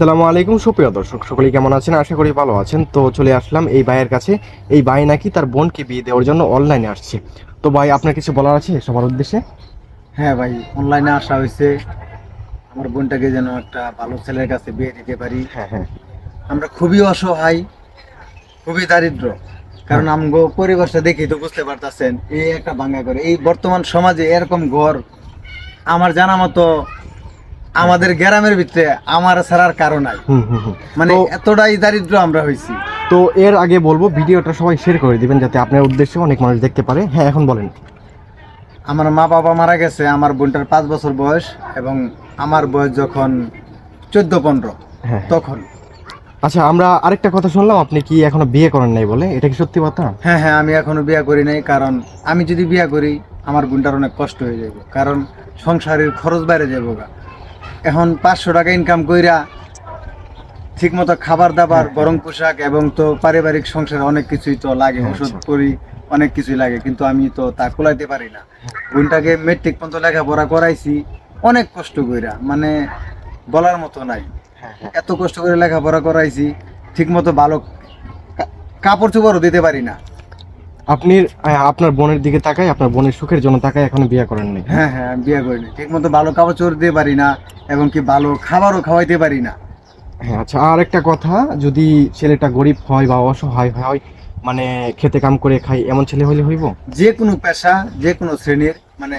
আসসালামু আলাইকুম সুপ্রিয় দর্শক, সকলে কেমন আছেন? আশা করি ভালো আছেন। তো চলে আসলাম এই ভাইয়ের কাছে। এই ভাই নাকি তার বোনকে বিয়ে দেওয়ার জন্য অনলাইনে আসছে। তো ভাই, আপনার কিছু বলার আছে সবার উদ্দেশ্যে? হ্যাঁ ভাই, অনলাইনে আসা হয়েছে আমার বোনটাকে যেন একটা ভালো ছেলের কাছে বিয়ে দিতে পারি। হ্যাঁ, হ্যাঁ, আমরা খুবই অসহায়, খুবই দারিদ্র। কারণ হ্যাঁ। আমগো পরিবেশটা দেখি তো বুঝতে পারতেছেন, এই একটা ভাঙ্গা করে এই বর্তমান সমাজে এরকম ঘর আমার জানা মতো আমাদের গ্রামের ভিতরে আমার ছাড়ার কারণ নাই। হুম, হুম, হুম। মানে তো এতটাই দারিদ্র আমরা হয়েছি। তো এর আগে বলবো, ভিডিওটা সবাই শেয়ার করে দিবেন যাতে আপনার উদ্দেশ্যে অনেক মানুষ দেখতে পারে। হ্যাঁ, এখন বলেন। আমার মা বাবা মারা গেছে আমার বোনটার 5 বছর বয়স, এবং আমার বয়স যখন 14-15 হ্যাঁ, হ্যাঁ। তখন। আচ্ছা, আমরা আরেকটা কথা শুনলাম আপনি কি এখনো বিয়ে করেন নাই বলে, এটা কি সত্যি কথা? হ্যাঁ হ্যাঁ, আমি এখনো বিয়ে করি নাই, কারণ আমি যদি বিয়ে করি আমার বোনটার অনেক কষ্ট হয়ে যাবে, কারণ সংসারের খরচ বাইরে যাবো গা। এখন 500 টাকা ইনকাম কইরা ঠিক মতো খাবার দাবার, গরম পোশাক এবং তো পারিবারিক সংসারে অনেক কিছুই তো লাগে, হ্যাঁ, ওষুধ আচ্ছা। করি, অনেক কিছুই লাগে, কিন্তু আমি তো তা কুলাইতে পারি না। বোনটাকে মেট্রিক পর্যন্ত লেখাপড়া করাইছি অনেক কষ্ট কইরা, মানে বলার মতো নাই। হ্যাঁ, হ্যাঁ। এত কষ্ট করে লেখাপড়া করাইছি, ঠিক মতো ভালো কাপড় চোপড়ও দিতে পারি না। আপনি আপনার বোনের দিকে তাকাই, আপনার বোনের সুখের জন্য তাকাই, এখনো বিয়ে করেন নাই? হ্যাঁ হ্যাঁ, আমি বিয়ে করিনি, ঠিক মতো ভালো কাপড় চোপড় দিতে পারি না, এবং কি ভালো খাবারও খাওয়াইতে পারি না। হ্যাঁ, আচ্ছা, আর একটা কথা, যদি ছেলেটা গরিব হয় বা অসহায় হয়, মানে খেতে কাম করে খায়, এমন ছেলে হইলে হইব? যে কোনো পেশা, যে কোনো শ্রেণীর, মানে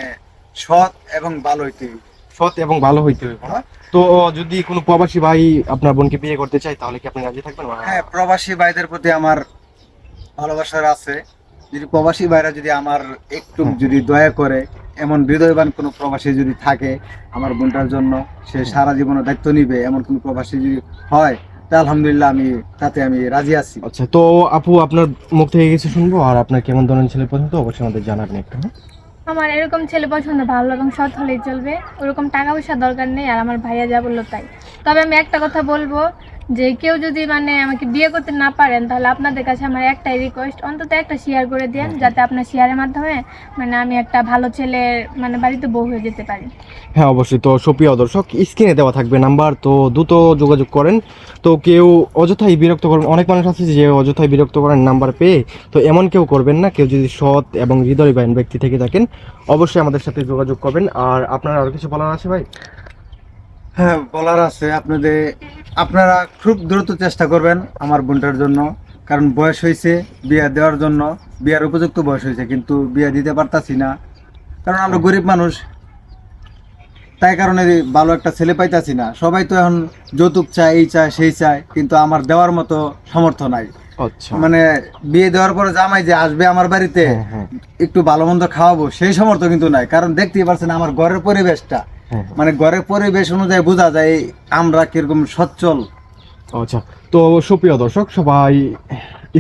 সৎ এবং ভালো হইতে হইবে। সৎ এবং ভালো হইতে হইব না? তো যদি কোনো প্রবাসী ভাই আপনার বোনকে বিয়ে করতে চায়, তাহলে কি আপনি রাজি থাকবেন? হ্যাঁ, প্রবাসী ভাইদের প্রতি আমার ভালোবাসার আছে। যদি প্রবাসী ভাইরা যদি আমার একটু যদি দয়া করে, এমন হৃদয়বান কোনো প্রবাসী যদি থাকে আমার বোনটার জন্য, সে সারা জীবনের দায়িত্ব নিবে, এমন কোনো প্রবাসী যদি হয়, তা আলহামদুলিল্লাহ, তাতে আমি রাজি আছি। আচ্ছা, তো আপু, আপনার মুখ থেকে কিছু শুনবো। আর আপনার কেমন ধরনের ছেলে পছন্দ অবশ্যই আমাদের জানাবেন একটু, হ্যাঁ? আমার এরকম ছেলে পছন্দ, ভালো এবং সৎ হলেই চলবে। ওরকম টাকা পয়সা দরকার নেই, আর আমার ভাইয়া যা বললো তাই। তবে আমি একটা কথা বলবো, যে কেউ যদি মানে আমাকে বিয়ে করতে না পারেন, তাহলে আপনাদের কাছে আমার একটাই রিকোয়েস্ট, অন্তত একটা শেয়ার করে দেন, যাতে আপনার শেয়ারের মাধ্যমে মানে আমি একটা ভালো ছেলের মানে বাড়িতে বউ হয়ে যেতে পারি। হ্যাঁ, অবশ্যই। তো সুপ্রিয় দর্শক, স্ক্রিনে দেওয়া থাকবে নাম্বার, তো দ্রুত যোগাযোগ করেন। তো কেউ অযথাই বিরক্ত করবেন, অনেক মানুষ আছে যে অযথাই বিরক্ত করেন নাম্বার পেয়ে। তো এমন কেউ করবেন না। কেউ যদি সৎ এবং হৃদয়বান ব্যক্তি থেকে থাকেন, অবশ্যই আমাদের সাথে যোগাযোগ করবেন। আর আপনার আরো কিছু বলার আছে ভাই? হ্যাঁ, বলার আছে আপনারা খুব দ্রুত চেষ্টা করবেন আমার বোনটার জন্য, কারণ বয়স হয়েছে বিয়া দেওয়ার জন্য, বিয়ার উপযুক্ত বয়স হয়েছে, কিন্তু বিয়া দিতে পারতাছি না, কারণ আমরা গরিব মানুষ। তাই কারণে ভালো একটা ছেলে পাইতাছি না। সবাই তো এখন যৌতুক চায়, এই চায় সেই চায়, কিন্তু আমার দেওয়ার মতো সামর্থ্য নাই। আচ্ছা। মানে বিয়ে দেওয়ার পরে জামাই যে আসবে আমার বাড়িতে, হ্যাঁ, হ্যাঁ, একটু ভালো মন্দ খাওয়াবো, সেই সামর্থ্য কিন্তু নাই। কারণ দেখতেই পারছেন আমার ঘরের পরিবেশটা, হ্যাঁ। মানে ঘরের পরিবেশ অনুযায়ী বোঝা যায় আমরা কিরকম সচ্ছল। আচ্ছা, তো সুপ্রিয় দর্শক, সবাই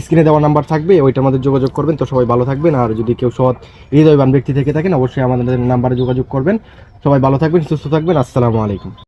স্ক্রিনে দেওয়া নাম্বার থাকবে, ওইটার মধ্যে যোগাযোগ করবেন। তো সবাই ভালো থাকবেন। আর যদি কেউ সৎ হৃদয়বান ব্যক্তি থেকে থাকেন, অবশ্যই আমাদের নাম্বারে যোগাযোগ করবেন। সবাই ভালো থাকবেন, সুস্থ থাকবেন। আসসালামু আলাইকুম।